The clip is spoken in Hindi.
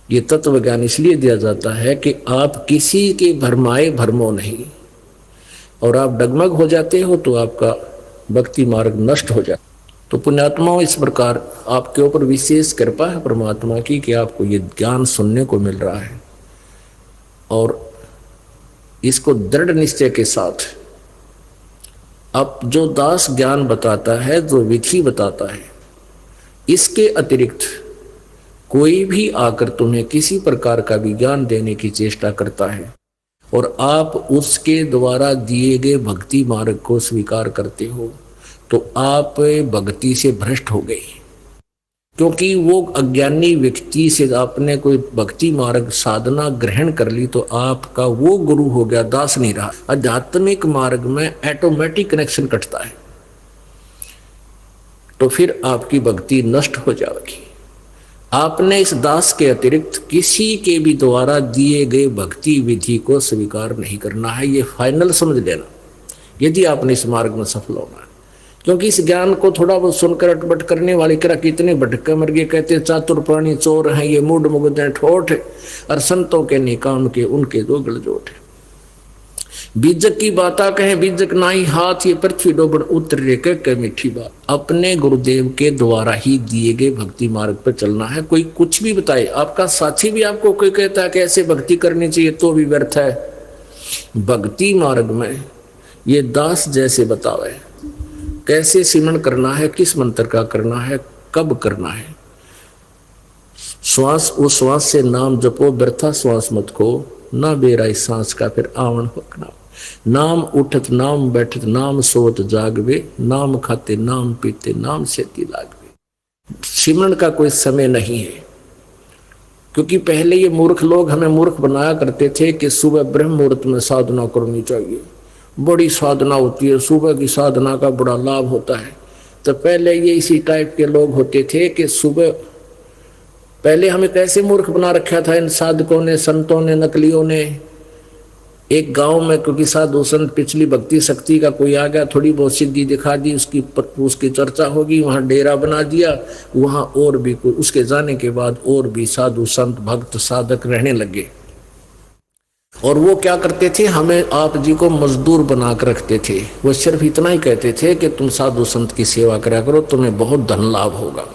ये तत्व ज्ञान इसलिए दिया जाता है कि आप किसी के भरमाए भरमो नहीं, और आप डगमग हो जाते हो तो आपका भक्ति मार्ग नष्ट हो जाता। तो पुण्यात्माओं, इस प्रकार आपके ऊपर विशेष कृपा है परमात्मा की कि आपको ये ज्ञान सुनने को मिल रहा है, और इसको दृढ़ निश्चय के साथ अब जो दास ज्ञान बताता है, जो विधि बताता है, इसके अतिरिक्त कोई भी आकर तुम्हें किसी प्रकार का भी ज्ञान देने की चेष्टा करता है और आप उसके द्वारा दिए गए भक्ति मार्ग को स्वीकार करते हो, तो आप भक्ति से भ्रष्ट हो गए। क्योंकि वो अज्ञानी व्यक्ति से आपने कोई भक्ति मार्ग साधना ग्रहण कर ली तो आपका वो गुरु हो गया, दास नहीं रहा। आध्यात्मिक मार्ग में ऑटोमेटिक कनेक्शन कटता है, तो फिर आपकी भक्ति नष्ट हो जाएगी। आपने इस दास के अतिरिक्त किसी के भी द्वारा दिए गए भक्ति विधि को स्वीकार नहीं करना है, ये फाइनल समझ लेना, यदि आपने इस मार्ग में सफल होना है। क्योंकि इस ज्ञान को थोड़ा बहुत सुनकर अटपट करने वाले करा कितने भटके मर गए, कहते चातुर प्राणी चोर हैं, ये मूड मुगदे ठोठ, और संतों के निकाम के उनके दो गलजोट है। बीजक की बाता कहे बीजक नाई हाथ, ये पृथ्वी डोबड़ उतर के मीठी बात। अपने गुरुदेव के द्वारा ही दिए गए भक्ति मार्ग पर चलना है। कोई कुछ भी बताए, आपका साथी भी आपको कोई कहता है कि ऐसे भक्ति करनी चाहिए, तो भी व्यर्थ है। भक्ति मार्ग में ये दास जैसे बतावे कैसे सिमरन करना है, किस मंत्र का करना है, कब करना है। श्वास उस श्वास से नाम जपो, व्यर्था श्वास मत को, ना बेराई सांस का फिर आवन होना। नाम उठत नाम बैठत नाम सोत जागवे, नाम खाते नाम पीते नाम सेती लागवे। सिमरन का कोई समय नहीं है, क्योंकि पहले ये मूर्ख लोग हमें मूर्ख बनाया करते थे कि सुबह ब्रह्म मुहूर्त में साधना करनी चाहिए, बड़ी साधना होती है, सुबह की साधना का बड़ा लाभ होता है। तो पहले ये इसी टाइप के लोग होते थे कि सुबह, पहले हमें कैसे मूर्ख बना रखा था इन साधकों ने, संतों ने, नकलियों ने। एक गांव में क्योंकि साधु संत पिछली भक्ति शक्ति का कोई आ गया, थोड़ी बहुत सिद्धि दिखा दी, उसकी चर्चा होगी, वहां डेरा बना दिया, वहां और भी कोई, उसके जाने के बाद और भी साधु संत भक्त साधक रहने लगे। और वो क्या करते थे, हमें आप जी को मजदूर बना कर रखते थे। वो सिर्फ इतना ही कहते थे कि तुम साधु संत की सेवा करा करो, तुम्हें बहुत धन लाभ होगा।